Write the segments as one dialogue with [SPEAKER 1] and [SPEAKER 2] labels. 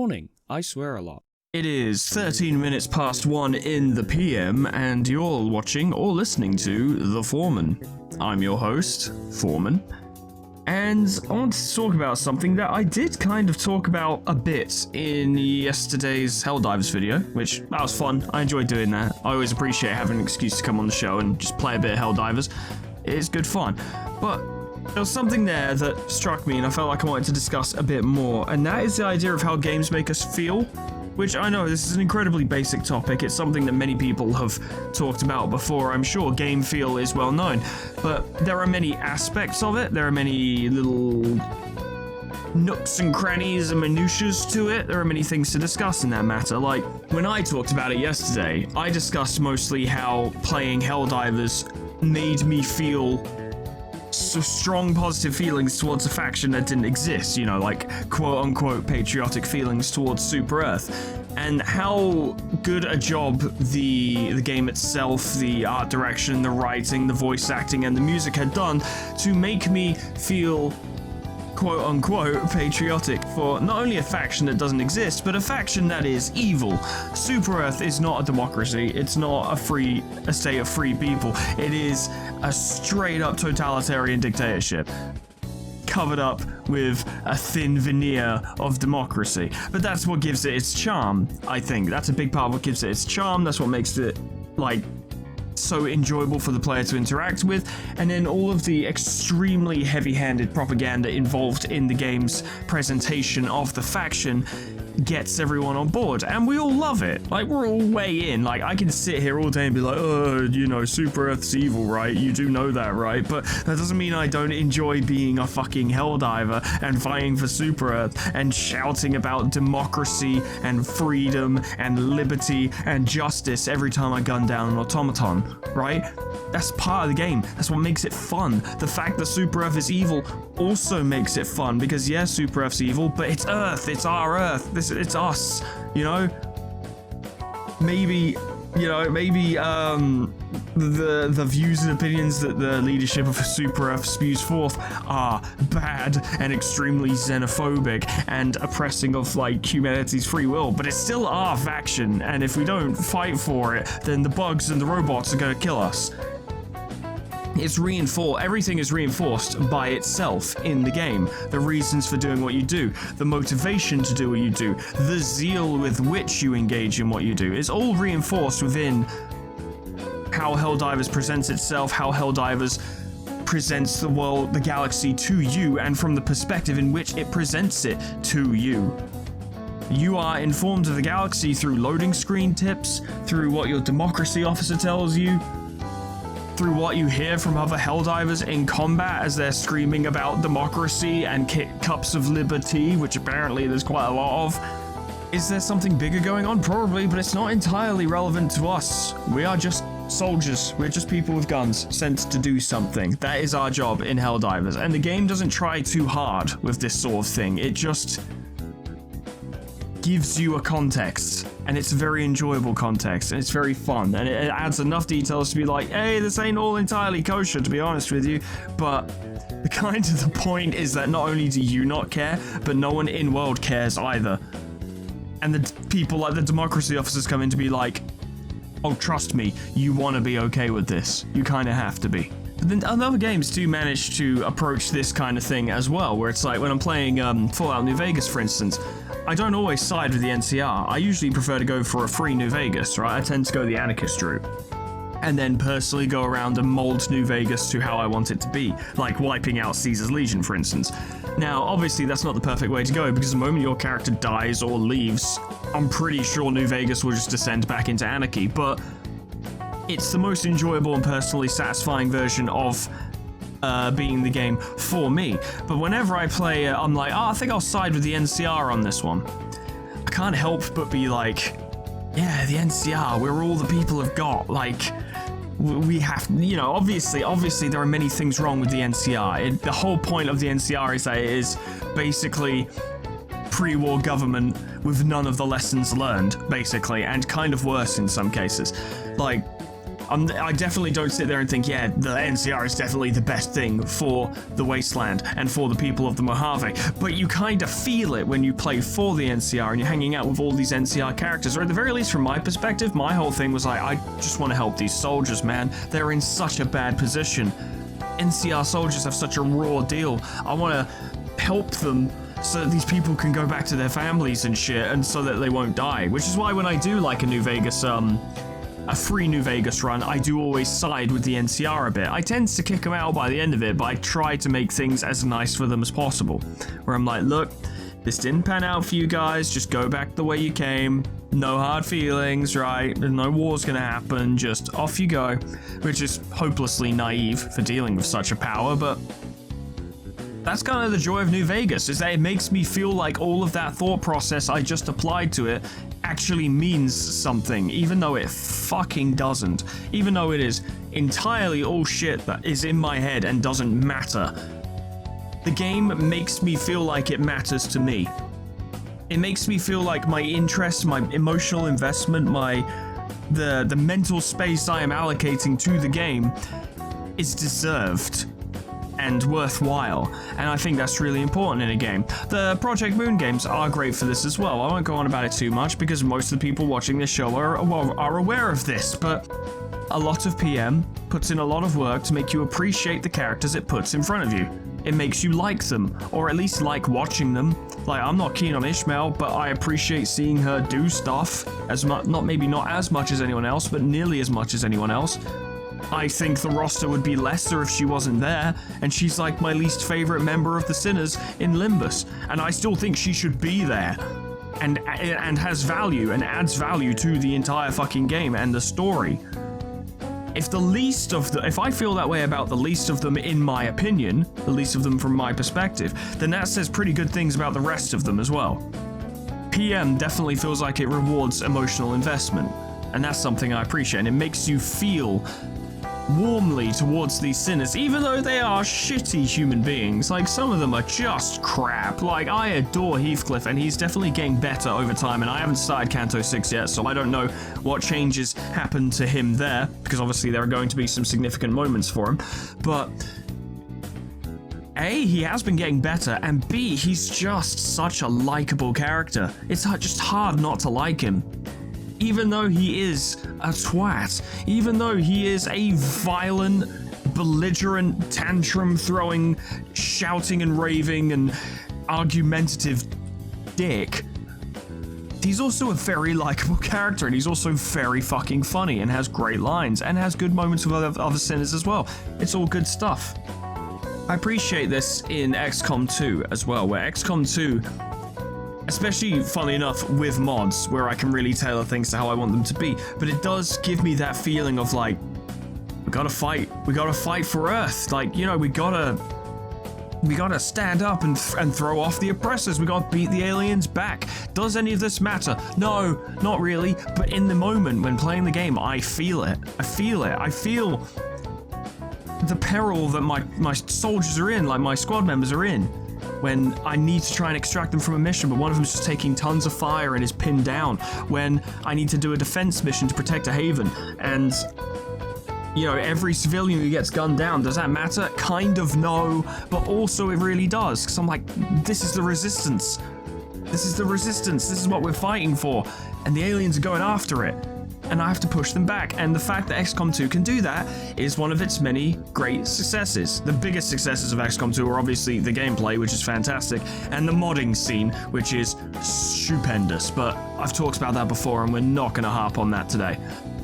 [SPEAKER 1] morning. I swear a lot.
[SPEAKER 2] It is 13 minutes past 1 in the PM, and you're watching or listening to The Foreman. I'm your host, Foreman, and I want to talk about something that I did kind of talk about a bit in yesterday's Helldivers video, which, that was fun. I enjoyed doing that. I always appreciate having an excuse to come on the show and just play a bit of Helldivers. It's good fun. But there was something there that struck me and I felt like I wanted to discuss a bit more, and that is the idea of how games make us feel. Which I know this is an incredibly basic topic, it's something that many people have talked about before, I'm sure. Game feel is well known, but there are many aspects of it, there are many little nooks and crannies and minutiae to it, there are many things to discuss in that matter. Like, when I talked about it yesterday, I discussed mostly how playing Helldivers made me feel so strong positive feelings towards a faction that didn't exist, you know, like quote-unquote patriotic feelings towards Super Earth, and how good a job the game itself, the art direction, the writing, the voice acting, and the music had done to make me feel quote-unquote patriotic for not only a faction that doesn't exist, but a faction that is evil. Super Earth is not a democracy, it's not a state of free people, it is a straight-up totalitarian dictatorship, covered up with a thin veneer of democracy. But that's what gives it its charm, I think. That's a big part of what gives it its charm, that's what makes it, like, so enjoyable for the player to interact with, and then all of the extremely heavy-handed propaganda involved in the game's presentation of the faction gets everyone on board, and we all love it. Like, we're all way in. Like, I can sit here all day and be like, oh, you know, Super Earth's evil, right? You do know that, right? But that doesn't mean I don't enjoy being a fucking Helldiver and fighting for Super Earth and shouting about democracy and freedom and liberty and justice every time I gun down an automaton, right? That's part of the game. That's what makes it fun. The fact that Super Earth is evil also makes it fun, because yeah, Super Earth's evil, but it's Earth, it's our Earth, it's us, you know? Maybe the views and opinions that the leadership of Super Earth spews forth are bad and extremely xenophobic and oppressing of, like, humanity's free will, but it's still our faction, and if we don't fight for it, then the bugs and the robots are gonna kill us. It's reinforced, everything is reinforced by itself in the game. The reasons for doing what you do, the motivation to do what you do, the zeal with which you engage in what you do is all reinforced within how Helldivers presents itself, how Helldivers presents the world, the galaxy to you, and from the perspective in which it presents it to you. You are informed of the galaxy through loading screen tips, through what your democracy officer tells you, through what you hear from other Helldivers in combat as they're screaming about democracy and cups of liberty, which apparently there's quite a lot of. Is there something bigger going on? Probably, but it's not entirely relevant to us. We are just soldiers. We're just people with guns sent to do something. That is our job in Helldivers, and the game doesn't try too hard with this sort of thing. It just gives you a context, and it's a very enjoyable context, and it's very fun, and it adds enough details to be like, hey, this ain't all entirely kosher, to be honest with you, but the kind of the point is that not only do you not care, but no one in world cares either. And the people like the democracy officers come in to be like, oh, trust me, you want to be okay with this. You kind of have to be. But then other games do manage to approach this kind of thing as well, where it's like when I'm playing Fallout New Vegas, for instance, I don't always side with the NCR. I usually prefer to go for a free New Vegas, right? I tend to go the anarchist route, and then personally go around and mold New Vegas to how I want it to be, like wiping out Caesar's Legion, for instance. Now, obviously, that's not the perfect way to go, because the moment your character dies or leaves, I'm pretty sure New Vegas will just descend back into anarchy, but it's the most enjoyable and personally satisfying version of being the game for me. But whenever I play, I'm like, oh, I think I'll side with the NCR on this one. I can't help but be like, yeah, the NCR, we're all the people have got, like, we have, you know, obviously there are many things wrong with the NCR. The whole point of the NCR is that it is basically pre-war government with none of the lessons learned, basically, and kind of worse in some cases. Like, I definitely don't sit there and think, yeah, the NCR is definitely the best thing for the Wasteland and for the people of the Mojave, but you kind of feel it when you play for the NCR and you're hanging out with all these NCR characters, or at the very least from my perspective, my whole thing was like, I just want to help these soldiers, man. They're in such a bad position. NCR soldiers have such a raw deal. I want to help them so that these people can go back to their families and shit, and so that they won't die. Which is why when I do like a New Vegas, a free New Vegas run, I do always side with the NCR a bit. I tend to kick them out by the end of it, but I try to make things as nice for them as possible. Where I'm like, look, this didn't pan out for you guys, just go back the way you came. No hard feelings, right? No war's gonna happen, just off you go. Which is hopelessly naive for dealing with such a power, but that's kind of the joy of New Vegas, is that it makes me feel like all of that thought process I just applied to it actually means something, even though it fucking doesn't. Even though it is entirely all shit that is in my head and doesn't matter. The game makes me feel like it matters to me. It makes me feel like my interest, my emotional investment, the mental space I am allocating to the game is deserved and worthwhile, and I think that's really important in a game. The Project Moon games are great for this as well. I won't go on about it too much because most of the people watching this show are aware of this, but a lot of PM puts in a lot of work to make you appreciate the characters it puts in front of you. It makes you like them, or at least like watching them. Like, I'm not keen on Ishmael, but I appreciate seeing her do stuff as much, maybe not as much as anyone else, but nearly as much as anyone else. I think the roster would be lesser if she wasn't there, and she's like my least favorite member of the Sinners in Limbus, and I still think she should be there, and has value and adds value to the entire fucking game and the story. If I feel that way about the least of them in my opinion, the least of them from my perspective, then that says pretty good things about the rest of them as well. PM definitely feels like it rewards emotional investment, and that's something I appreciate, and it makes you feel warmly towards these sinners, even though they are shitty human beings. Like, some of them are just crap. Like, I adore Heathcliff, and he's definitely getting better over time, and I haven't started Canto 6 yet, so I don't know what changes happened to him there, because obviously there are going to be some significant moments for him, but A, he has been getting better, and B, he's just such a likable character. It's just hard not to like him. Even though he is a twat, even though he is a violent, belligerent, tantrum-throwing, shouting and raving and argumentative dick, he's also a very likable character, and he's also very fucking funny and has great lines and has good moments with other sinners as well. It's all good stuff. I appreciate this in XCOM 2 as well, where XCOM 2, especially, funnily enough, with mods, where I can really tailor things to how I want them to be, but it does give me that feeling of like, we gotta fight for Earth. Like, you know, we gotta stand up and throw off the oppressors. We gotta beat the aliens back. Does any of this matter? No, not really, but in the moment when playing the game, I feel it. I feel the peril that my soldiers are in, like my squad members are in, when I need to try and extract them from a mission, but one of them is just taking tons of fire and is pinned down, when I need to do a defense mission to protect a haven, and, you know, every civilian who gets gunned down, does that matter? Kind of, no, but also it really does, because I'm like, this is the resistance. This is the resistance, this is what we're fighting for, and the aliens are going after it, and I have to push them back. And the fact that XCOM 2 can do that is one of its many great successes. The biggest successes of XCOM 2 are obviously the gameplay, which is fantastic, and the modding scene, which is stupendous, but I've talked about that before and we're not going to harp on that today.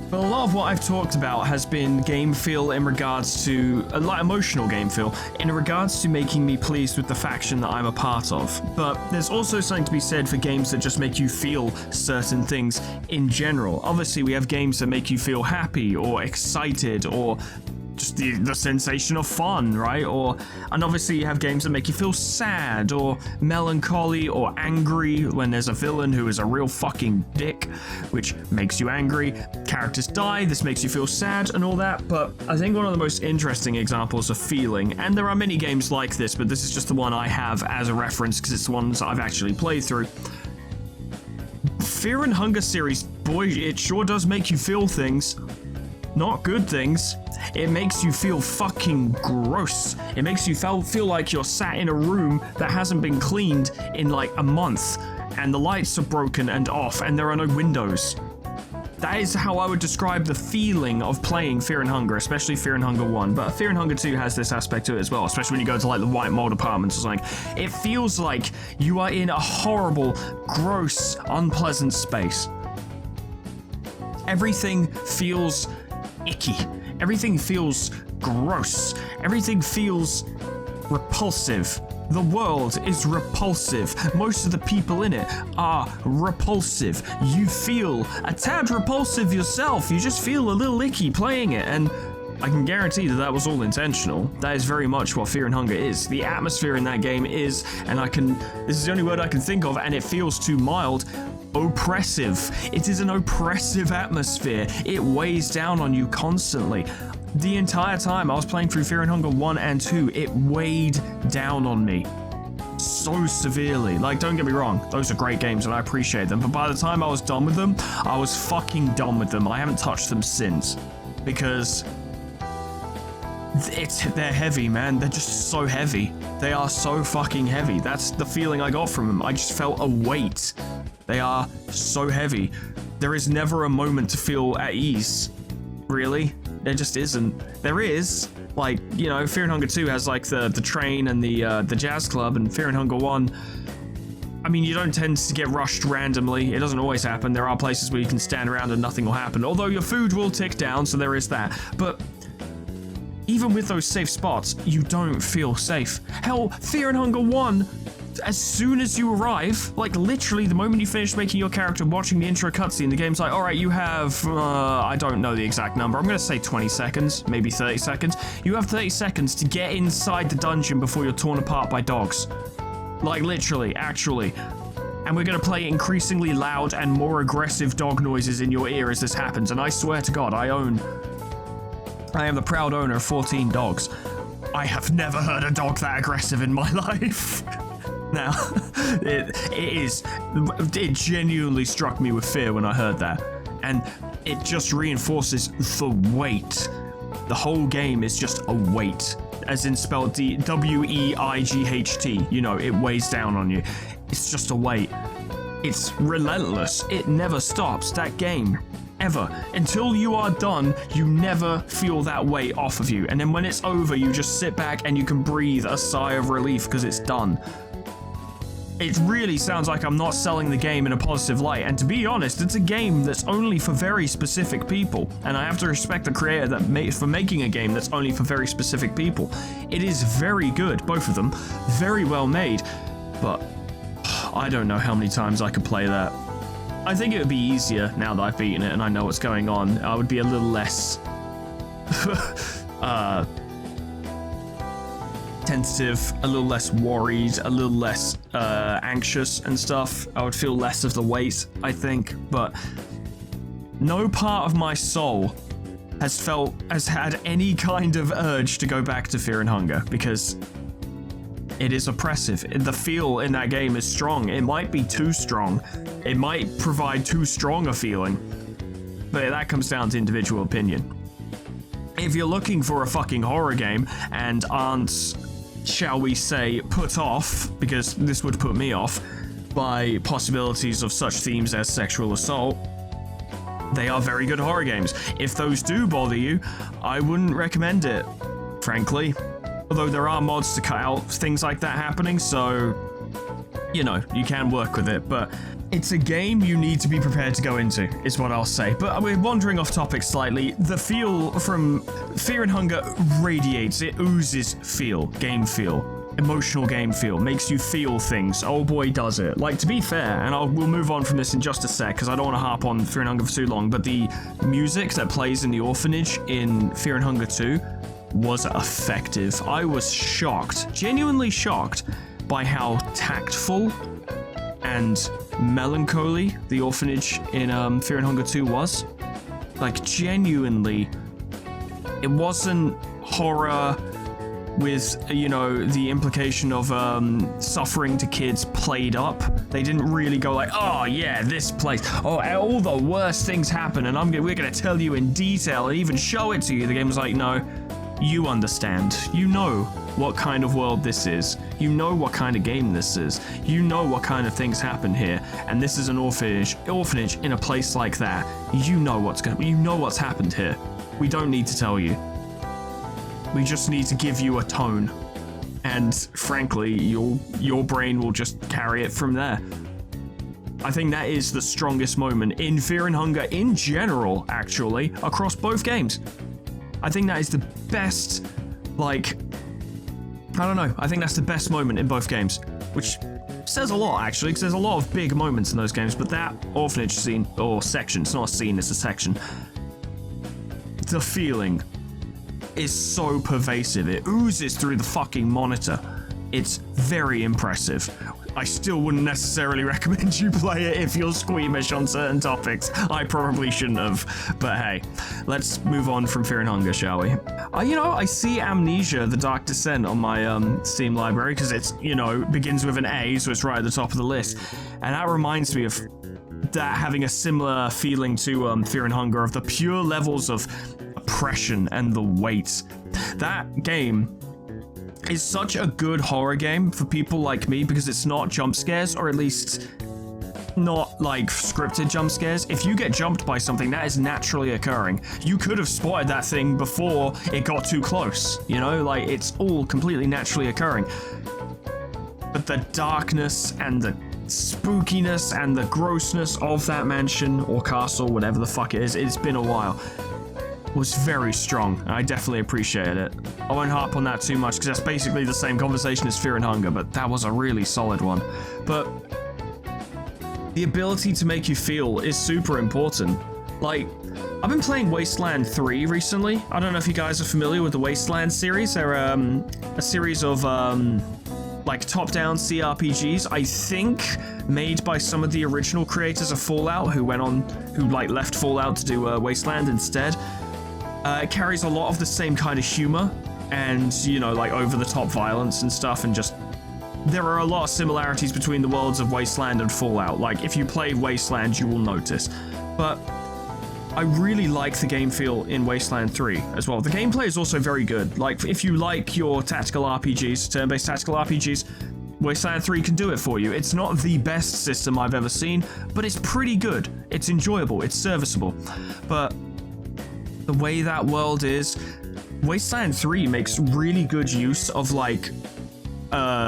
[SPEAKER 2] But a lot of what I've talked about has been game feel in regards to, like emotional game feel, in regards to making me pleased with the faction that I'm a part of. But there's also something to be said for games that just make you feel certain things in general. Obviously, we have games that make you feel happy or excited or just the sensation of fun, right? And obviously you have games that make you feel sad or melancholy or angry when there's a villain who is a real fucking dick, which makes you angry. Characters die, this makes you feel sad and all that, but I think one of the most interesting examples of feeling, and there are many games like this, but this is just the one I have as a reference because it's the ones I've actually played through. Fear and Hunger series, boy, it sure does make you feel things. not good things. It makes you feel fucking gross. It makes you feel like you're sat in a room that hasn't been cleaned in like a month, and the lights are broken and off, and there are no windows. That is how I would describe the feeling of playing Fear and Hunger, especially Fear and Hunger 1. But Fear and Hunger 2 has this aspect to it as well, especially when you go to like the white mold apartments or something. It feels like you are in a horrible, gross, unpleasant space. Everything feels icky. Everything feels gross. Everything feels repulsive. The world is repulsive. Most of the people in it are repulsive. You feel a tad repulsive yourself. You just feel a little icky playing it, and I can guarantee that that was all intentional. That is very much what Fear and Hunger is. The atmosphere in that game is, and this is the only word I can think of, and it feels too mild, oppressive. It is an oppressive atmosphere. It weighs down on you constantly. The entire time I was playing through Fear and Hunger 1 and 2, it weighed down on me so severely. Like, don't get me wrong, those are great games and I appreciate them, but by the time I was done with them, I was fucking done with them. I haven't touched them since, because they're heavy, man. They're just so heavy. They are so fucking heavy. That's the feeling I got from them. I just felt a weight. They are so heavy. There is never a moment to feel at ease. Really? There just isn't. There is, like, you know, Fear and Hunger 2 has like the train and the jazz club, and Fear and Hunger 1, I mean, you don't tend to get rushed randomly. It doesn't always happen. There are places where you can stand around and nothing will happen, although your food will tick down, so there is that. But even with those safe spots, you don't feel safe. Hell, Fear and Hunger 1, as soon as you arrive, like literally the moment you finish making your character, watching the intro cutscene, the game's like, all right, you have, I don't know the exact number. I'm going to say 20 seconds, maybe 30 seconds. You have 30 seconds to get inside the dungeon before you're torn apart by dogs. Like literally, actually. And we're going to play increasingly loud and more aggressive dog noises in your ear as this happens. And I swear to God, I am the proud owner of 14 dogs. I have never heard a dog that aggressive in my life. Now, it genuinely struck me with fear when I heard that, and it just reinforces the weight. The whole game is just a weight, as in spelled W-E-I-G-H-T. You know, it weighs down on you. It's just a weight. It's relentless. It never stops, that game. Ever. Until you are done, you never feel that weight off of you. And then when it's over, you just sit back and you can breathe a sigh of relief because it's done. It really sounds like I'm not selling the game in a positive light, and to be honest, it's a game that's only for very specific people, and I have to respect the creator for making a game that's only for very specific people. It is very good, both of them, very well made, but I don't know how many times I could play that. I think it would be easier now that I've beaten it and I know what's going on. I would be a little less tentative, a little less worried, a little less anxious and stuff. I would feel less of the weight, I think, but no part of my soul has had any kind of urge to go back to Fear and Hunger, because it is oppressive. The feel in that game is strong. It might be too strong. It might provide too strong a feeling, but that comes down to individual opinion. If you're looking for a fucking horror game and aren't, shall we say, put off, because this would put me off, by possibilities of such themes as sexual assault, they are very good horror games. If those do bother you, I wouldn't recommend it, frankly. Although there are mods to cut out things like that happening, so, you know, you can work with it, but it's a game you need to be prepared to go into, is what I'll say. But we're wandering off topic slightly. The feel from Fear and Hunger radiates, it oozes feel, game feel, emotional game feel, makes you feel things. Oh boy, does it. Like, to be fair, and we'll move on from this in just a sec, because I don't want to harp on Fear and Hunger for too long, but the music that plays in the orphanage in Fear and Hunger 2 was effective. I was shocked, genuinely shocked, by how tactful and melancholy the orphanage in Fear and Hunger 2 was. Like, genuinely, it wasn't horror with, you know, the implication of suffering to kids played up. They didn't really go like, oh yeah, this place, oh, all the worst things happen, and we're gonna tell you in detail and even show it to you. The game was like, no, you understand. You know what kind of world this is. You know what kind of game this is. You know what kind of things happen here. And this is an orphanage in a place like that. You know what's happened here. We don't need to tell you. We just need to give you a tone. And frankly, your brain will just carry it from there. I think that is the strongest moment in Fear and Hunger in general, actually, across both games. I think that is the best, like, I don't know, I think that's the best moment in both games, which says a lot, actually, because there's a lot of big moments in those games, but that orphanage scene, or section, it's not a scene, it's a section, the feeling is so pervasive. It oozes through the fucking monitor. It's very impressive. I still wouldn't necessarily recommend you play it if you're squeamish on certain topics. I probably shouldn't have, but hey, let's move on from Fear and Hunger, shall we? You know, I see Amnesia: The Dark Descent on my Steam library, because it's, you know, begins with an A, so it's right at the top of the list, and that reminds me of that having a similar feeling to Fear and Hunger, of the pure levels of oppression and the weight. That game is such a good horror game for people like me, because it's not jump scares, or at least not like scripted jump scares. If you get jumped by something, that is naturally occurring. You could have spotted that thing before it got too close, you know, like it's all completely naturally occurring. But the darkness and the spookiness and the grossness of that mansion or castle, whatever the fuck it is, it's been a while, was very strong, and I definitely appreciated it. I won't harp on that too much, because that's basically the same conversation as Fear and Hunger, but that was a really solid one. But the ability to make you feel is super important. Like, I've been playing Wasteland 3 recently. I don't know if you guys are familiar with the Wasteland series. They're a series of like top-down CRPGs, I think made by some of the original creators of Fallout, who left Fallout to do Wasteland instead. It carries a lot of the same kind of humor and, you know, like over-the-top violence and stuff, and just there are a lot of similarities between the worlds of Wasteland and Fallout. Like, if you play Wasteland, you will notice. But I really like the game feel in Wasteland 3 as well. The gameplay is also very good. Like, if you like your tactical RPGs, turn-based tactical RPGs, Wasteland 3 can do it for you. It's not the best system I've ever seen, but it's pretty good. It's enjoyable, it's serviceable. But the way that world is, Wasteland 3 makes really good use of, like,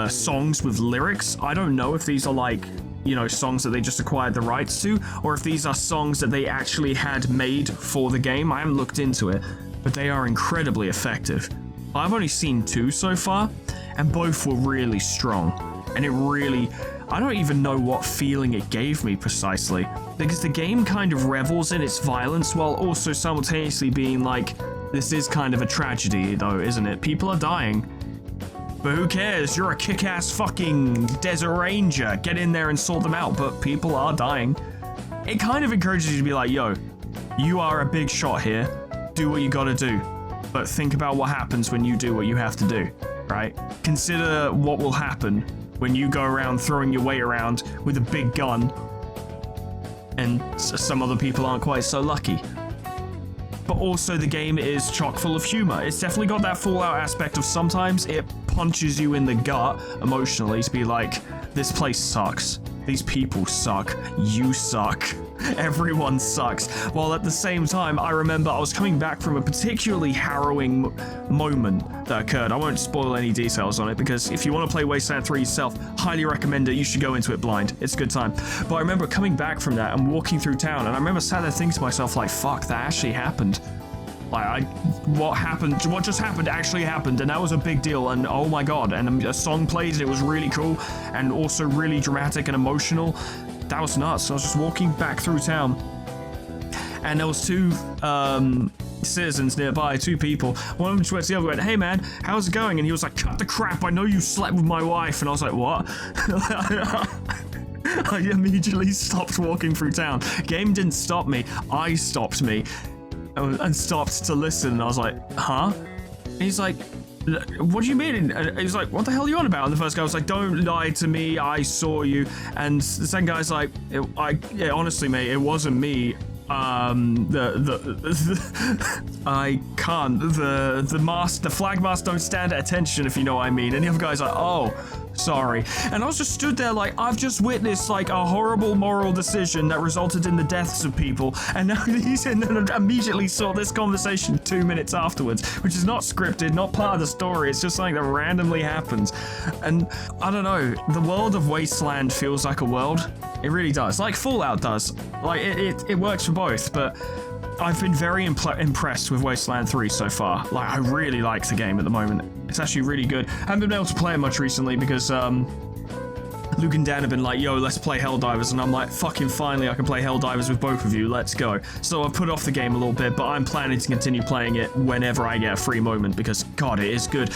[SPEAKER 2] songs with lyrics. I don't know if these are, like, you know, songs that they just acquired the rights to, or if these are songs that they actually had made for the game. I haven't looked into it, but they are incredibly effective. I've only seen 2 so far, and both were really strong. And it really, I don't even know what feeling it gave me precisely, because the game kind of revels in its violence while also simultaneously being like, this is kind of a tragedy though, isn't it? People are dying. But who cares? You're a kick-ass fucking desert ranger. Get in there and sort them out, but people are dying. It kind of encourages you to be like, yo, you are a big shot here. Do what you gotta do. But think about what happens when you do what you have to do, right? Consider what will happen when you go around throwing your weight around with a big gun and some other people aren't quite so lucky. But also the game is chock full of humor. It's definitely got that Fallout aspect of sometimes it punches you in the gut emotionally to be like, this place sucks. These people suck. You suck. Everyone sucks. While at the same time, I remember I was coming back from a particularly harrowing moment that occurred. I won't spoil any details on it, because if you want to play Wasteland 3 yourself, highly recommend it. You should go into it blind. It's a good time. But I remember coming back from that and walking through town, and I remember sat there thinking to myself, like, fuck, that actually happened. Like, what just happened actually happened, and that was a big deal, and oh my god, and a song played, and it was really cool, and also really dramatic and emotional. That was nuts. I was just walking back through town, and there was 2 citizens nearby, 2 people. One of them just went to the other, went, hey man, how's it going? And he was like, cut the crap, I know you slept with my wife. And I was like, what? I immediately stopped walking through town. Game didn't stop me, I stopped me. And stopped to listen, and I was like, huh? And he's like, what do you mean? And he was like, what the hell are you on about? And the first guy was like, don't lie to me, I saw you. And the second guy's like, yeah, honestly, mate, it wasn't me. I can't. The flag masks don't stand at attention, if you know what I mean. And the other guy's like, oh, sorry. And I was just stood there like, I've just witnessed like a horrible moral decision that resulted in the deaths of people, and now he's in and immediately saw this conversation 2 minutes afterwards, which is not scripted, not part of the story. It's just something that randomly happens. And I don't know, the world of Wasteland feels like a world. It really does, like Fallout does. Like it works for both, but I've been very impressed with Wasteland 3 so far. Like, I really like the game at the moment. It's actually really good. I haven't been able to play it much recently because Luke and Dan have been like, yo, let's play Helldivers, and I'm like, fucking finally I can play Helldivers with both of you, let's go. So I've put off the game a little bit, but I'm planning to continue playing it whenever I get a free moment because, God, it is good.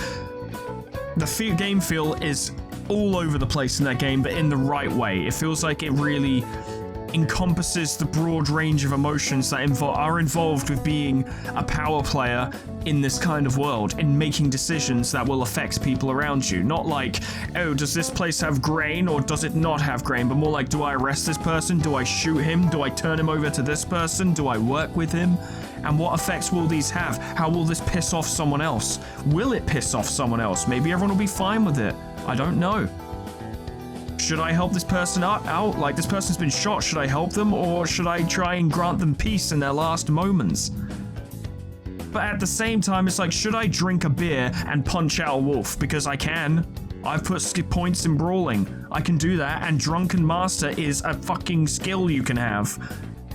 [SPEAKER 2] The game feel is all over the place in that game, but in the right way. It feels like it really encompasses the broad range of emotions that are involved with being a power player in this kind of world, in making decisions that will affect people around you. Not like, oh, does this place have grain or does it not have grain, but more like, do I arrest this person? Do I shoot him? Do I turn him over to this person? Do I work with him? And what effects will these have? How will this piss off someone else? Will it piss off someone else? Maybe everyone will be fine with it. I don't know. Should I help this person out? Like, this person's been shot, should I help them? Or should I try and grant them peace in their last moments? But at the same time, it's like, should I drink a beer and punch out a wolf? Because I can. I've put points in brawling. I can do that, and Drunken Master is a fucking skill you can have.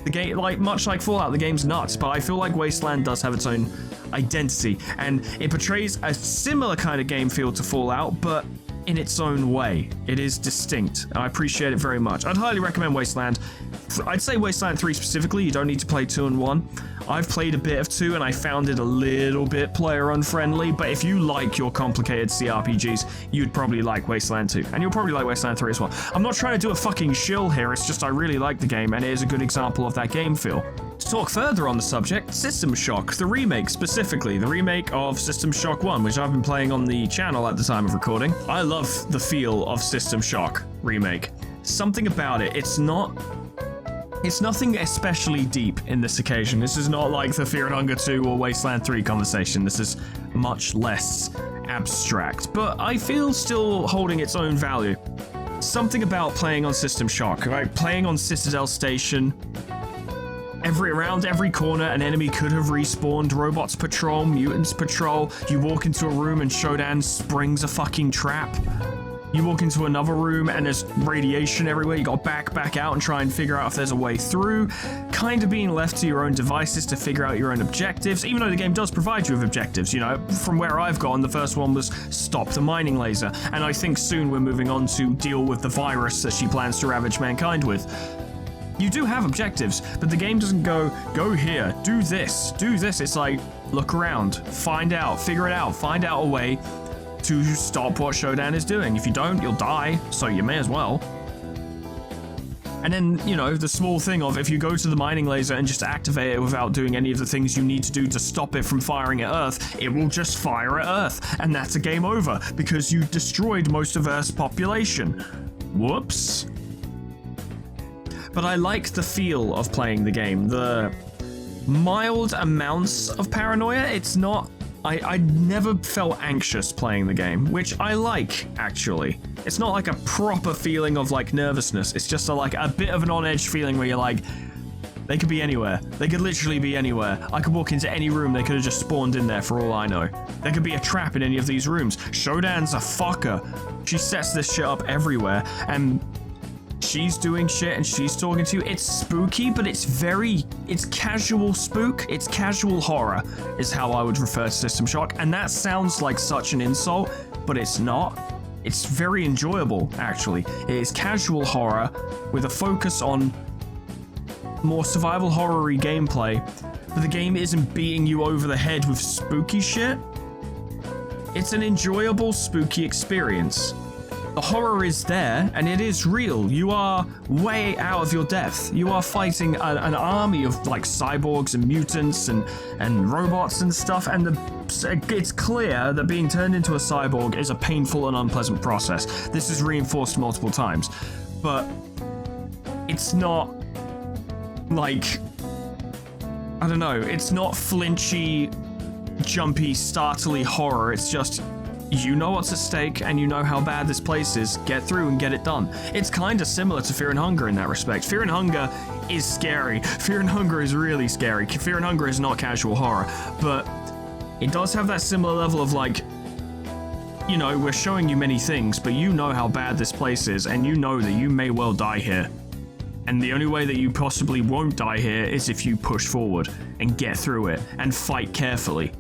[SPEAKER 2] The game, like, much like Fallout, the game's nuts, but I feel like Wasteland does have its own identity, and it portrays a similar kind of game feel to Fallout, but in its own way. It is distinct, and I appreciate it very much. I'd highly recommend Wasteland. I'd say Wasteland 3 specifically, you don't need to play 2 and 1. I've played a bit of 2 and I found it a little bit player unfriendly, but if you like your complicated CRPGs, you'd probably like Wasteland 2, and you'll probably like Wasteland 3 as well. I'm not trying to do a fucking shill here, it's just I really like the game, and it is a good example of that game feel. To talk further on the subject, System Shock, the remake specifically, the remake of System Shock 1, which I've been playing on the channel at the time of recording. I love the feel of System Shock remake. Something about it, it's nothing especially deep in this occasion. This is not like the Fear and Hunger 2 or Wasteland 3 conversation. This is much less abstract, but I feel still holding its own value. Something about playing on System Shock, right? Playing on Citadel Station. Around every corner, an enemy could have respawned. Robots patrol, mutants patrol. You walk into a room and Shodan springs a fucking trap. You walk into another room and there's radiation everywhere. You gotta back out and try and figure out if there's a way through. Kind of being left to your own devices to figure out your own objectives, even though the game does provide you with objectives. You know, from where I've gone, the first one was stop the mining laser. And I think soon we're moving on to deal with the virus that she plans to ravage mankind with. You do have objectives, but the game doesn't go here, do this. It's like, look around, find out, figure it out, find out a way to stop what Shodan is doing. If you don't, you'll die, so you may as well. And then, you know, the small thing of if you go to the mining laser and just activate it without doing any of the things you need to do to stop it from firing at Earth, it will just fire at Earth, and that's a game over, because you destroyed most of Earth's population. Whoops. But I like the feel of playing the game. The mild amounts of paranoia, it's not... I never felt anxious playing the game, which I like, actually. It's not like a proper feeling of, like, nervousness. It's just like a bit of an on-edge feeling where you're like, they could be anywhere. They could literally be anywhere. I could walk into any room, they could have just spawned in there for all I know. There could be a trap in any of these rooms. Shodan's a fucker. She sets this shit up everywhere, and... she's doing shit and she's talking to you. It's spooky, but it's casual spook. It's casual horror is how I would refer to System Shock. And that sounds like such an insult, but it's not. It's very enjoyable, actually. It is casual horror with a focus on more survival horror-y gameplay, but the game isn't beating you over the head with spooky shit. It's an enjoyable, spooky experience. The horror is there, and it is real. You are way out of your depth. You are fighting an army of like cyborgs and mutants and robots and stuff, and it's clear that being turned into a cyborg is a painful and unpleasant process. This is reinforced multiple times, but it's not like, I don't know, it's not flinchy, jumpy, startly horror. It's just, you know what's at stake and you know how bad this place is. Get through and get it done. It's kind of similar to Fear and Hunger in that respect. Fear and Hunger is scary. Fear and Hunger is really scary. Fear and Hunger is not casual horror, but it does have that similar level of like, you know, we're showing you many things, but you know how bad this place is, and you know that you may well die here. And the only way that you possibly won't die here is if you push forward and get through it and fight carefully.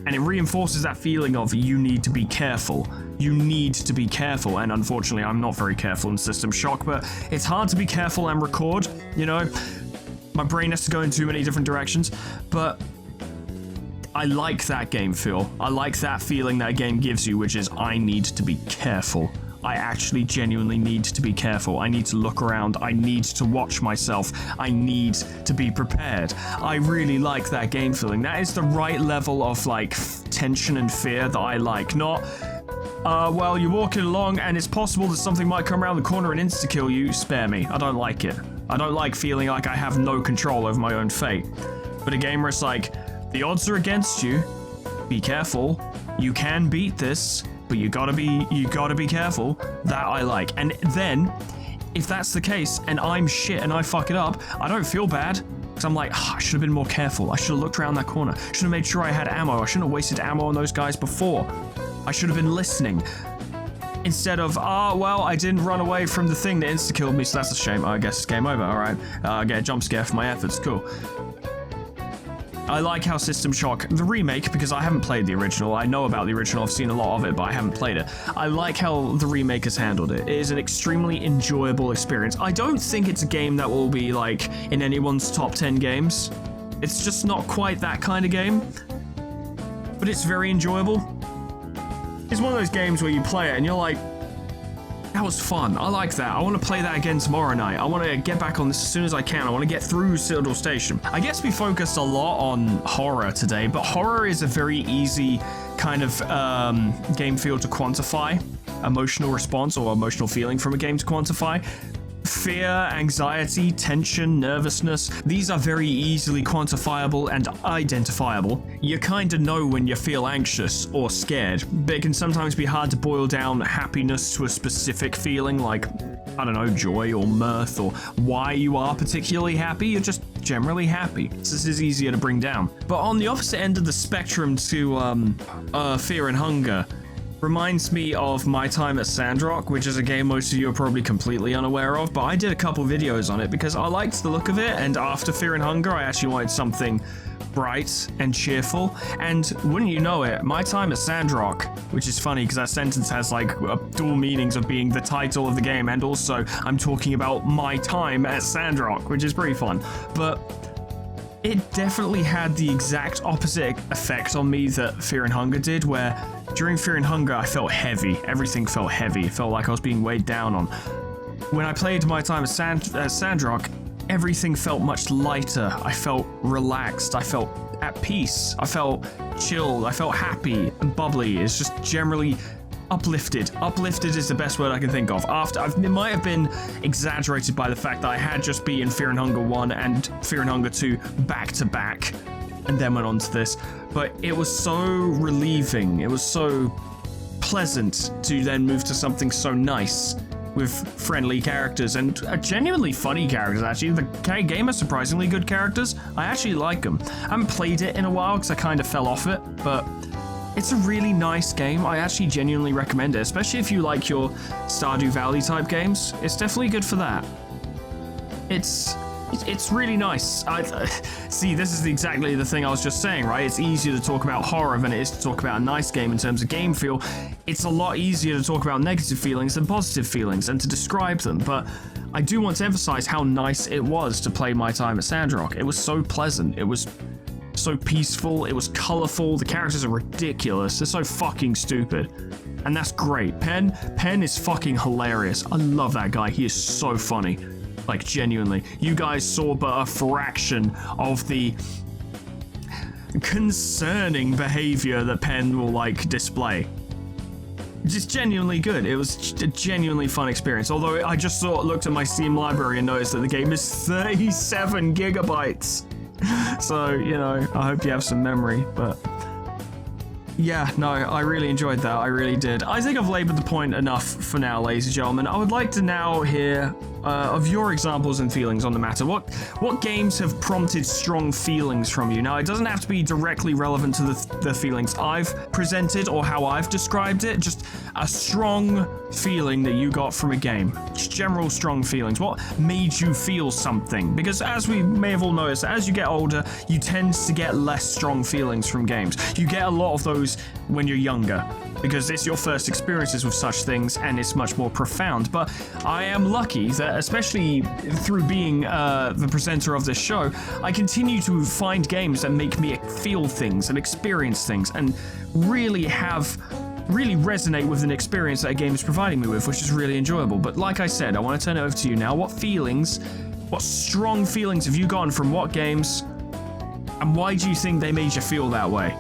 [SPEAKER 2] And it reinforces that feeling of you need to be careful. You need to be careful, and unfortunately I'm not very careful in System Shock, but it's hard to be careful and record, you know? My brain has to go in too many different directions, but I like that game feel. I like that feeling that game gives you, which is I need to be careful. I actually genuinely need to be careful. I need to look around. I need to watch myself. I need to be prepared. I really like that game feeling. That is the right level of like tension and fear that I like. Not, well, you're walking along and it's possible that something might come around the corner and insta-kill you. Spare me. I don't like it. I don't like feeling like I have no control over my own fate. But a game where it's like, the odds are against you. Be careful. You can beat this. But you gotta be careful. That I like. And then, if that's the case, and I'm shit and I fuck it up, I don't feel bad. Because I'm like, I should have been more careful. I should have looked around that corner. Should have made sure I had ammo. I shouldn't have wasted ammo on those guys before. I should have been listening. Instead of, well, I didn't run away from the thing that insta-killed me, so that's a shame. I guess it's game over. Alright. I get a jump scare for my efforts. Cool. I like how System Shock, the remake, because I haven't played the original, I know about the original, I've seen a lot of it, but I haven't played it. I like how the remake has handled it. It is an extremely enjoyable experience. I don't think it's a game that will be, like, in anyone's top 10 games. It's just not quite that kind of game. But it's very enjoyable. It's one of those games where you play it and you're like, that was fun. I like that. I want to play that again tomorrow night. I want to get back on this as soon as I can. I want to get through Citadel Station. I guess we focused a lot on horror today, but horror is a very easy kind of game field to quantify. Emotional response or emotional feeling from a game to quantify. Fear, anxiety, tension, nervousness, these are very easily quantifiable and identifiable. You kinda know when you feel anxious or scared, but it can sometimes be hard to boil down happiness to a specific feeling like, I don't know, joy or mirth or why you are particularly happy. You're just generally happy. So this is easier to bring down. But on the opposite end of the spectrum to Fear and Hunger, reminds me of my time at Sandrock, which is a game most of you are probably completely unaware of, but I did a couple videos on it because I liked the look of it, and after Fear and Hunger, I actually wanted something bright and cheerful, and wouldn't you know it, my time at Sandrock, which is funny because that sentence has like dual meanings of being the title of the game, and also I'm talking about my time at Sandrock, which is pretty fun, but it definitely had the exact opposite effect on me that Fear and Hunger did, where during Fear and Hunger I felt heavy. Everything felt heavy. It felt like I was being weighed down on. When I played my time at Sandrock, everything felt much lighter. I felt relaxed. I felt at peace. I felt chilled. I felt happy and bubbly. It's just generally uplifted. Uplifted is the best word I can think of. It might have been exaggerated by the fact that I had just beaten Fear and Hunger 1 and Fear and Hunger 2 back to back, and then went on to this. But it was so relieving. It was so pleasant to then move to something so nice with friendly characters and genuinely funny characters, actually. The game has surprisingly good characters. I actually like them. I haven't played it in a while because I kind of fell off it, but it's a really nice game. I actually genuinely recommend it, especially if you like your Stardew Valley type games. It's definitely good for that. It's really nice. See, this is exactly the thing I was just saying, right? It's easier to talk about horror than it is to talk about a nice game in terms of game feel. It's a lot easier to talk about negative feelings than positive feelings and to describe them, but I do want to emphasize how nice it was to play my time at Sandrock. It was so pleasant. It was so peaceful. It was colorful. The characters are ridiculous. They're so fucking stupid. And that's great. Penn is fucking hilarious. I love that guy. He is so funny. Like, genuinely. You guys saw but a fraction of the concerning behavior that Penn will, like, display. Just genuinely good. It was a genuinely fun experience. Although I just looked at my Steam library and noticed that the game is 37 gigabytes. So, you know, I hope you have some memory, but yeah, no, I really enjoyed that. I really did. I think I've labored the point enough for now, ladies and gentlemen. I would like to now hear of your examples and feelings on the matter. What games have prompted strong feelings from you? Now, it doesn't have to be directly relevant to the feelings I've presented or how I've described it. Just a strong feeling that you got from a game. Just general strong feelings. What made you feel something? Because as we may have all noticed, as you get older, you tend to get less strong feelings from games. You get a lot of those when you're younger, because it's your first experiences with such things and it's much more profound. But I am lucky that, especially through being the presenter of this show, I continue to find games that make me feel things and experience things and really resonate with an experience that a game is providing me with, which is really enjoyable. But like I said, I want to turn it over to you now. What strong feelings have you gotten from what games, and why do you think they made you feel that way?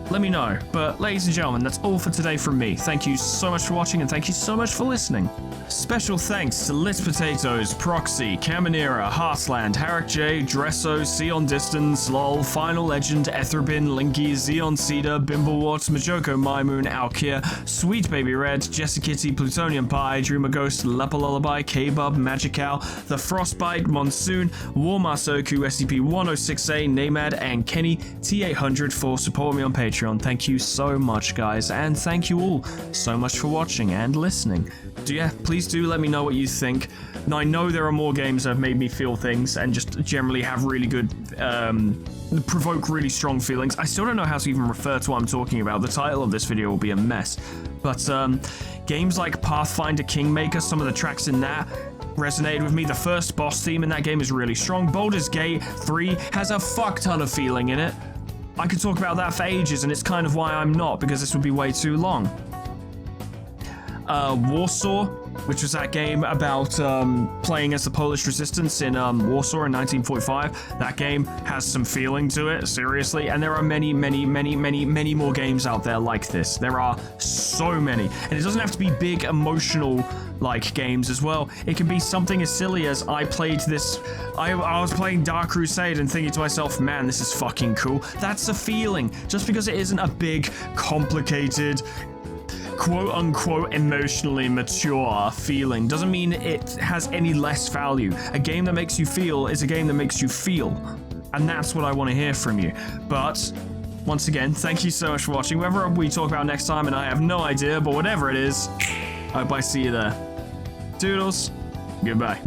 [SPEAKER 2] Let me know. But ladies and gentlemen, that's all for today from me. Thank you so much for watching, and thank you so much for listening. Special thanks to Lit Potatoes, Proxy, Caminera, Heartland, Harrick J, Dresso, Sion Distance, LOL, Final Legend, Etherbin, Linky, Xeon Cedar, Bimblewart, Majoko Maimoon, Alkia, Sweet Baby Red, Jessicitty, Plutonium Pie, Dreamer Ghost, Lepa Lullaby, K-Bub, Magical, The Frostbite, Monsoon, Warmasoku, SCP-106A, Namad, and Kenny T800 for supporting me on Patreon. Thank you so much, guys, and thank you all so much for watching and listening. Please do let me know what you think. Now, I know there are more games that have made me feel things and just generally have really good, provoke really strong feelings. I still don't know how to even refer to what I'm talking about. The title of this video will be a mess. But games like Pathfinder Kingmaker, some of the tracks in that resonated with me. The first boss theme in that game is really strong. Baldur's Gate 3 has a fuck ton of feeling in it. I could talk about that for ages, and it's kind of why I'm not, because this would be way too long. Warsaw, which was that game about playing as the Polish resistance in Warsaw in 1945. That game has some feeling to it, seriously, and there are many more games out there like this. There are so many, and it doesn't have to be big emotional like games as well. It can be something as silly as I played this, I was playing Dark Crusade and thinking to myself, man, this is fucking cool. That's a feeling. Just because it isn't a big, complicated, quote-unquote emotionally mature feeling doesn't mean it has any less value. A game that makes you feel is a game that makes you feel, and that's what I want to hear from you. But once again, thank you so much for watching. Whatever we talk about next time, and I have no idea, but whatever it is, I hope I see you there. Doodles, goodbye.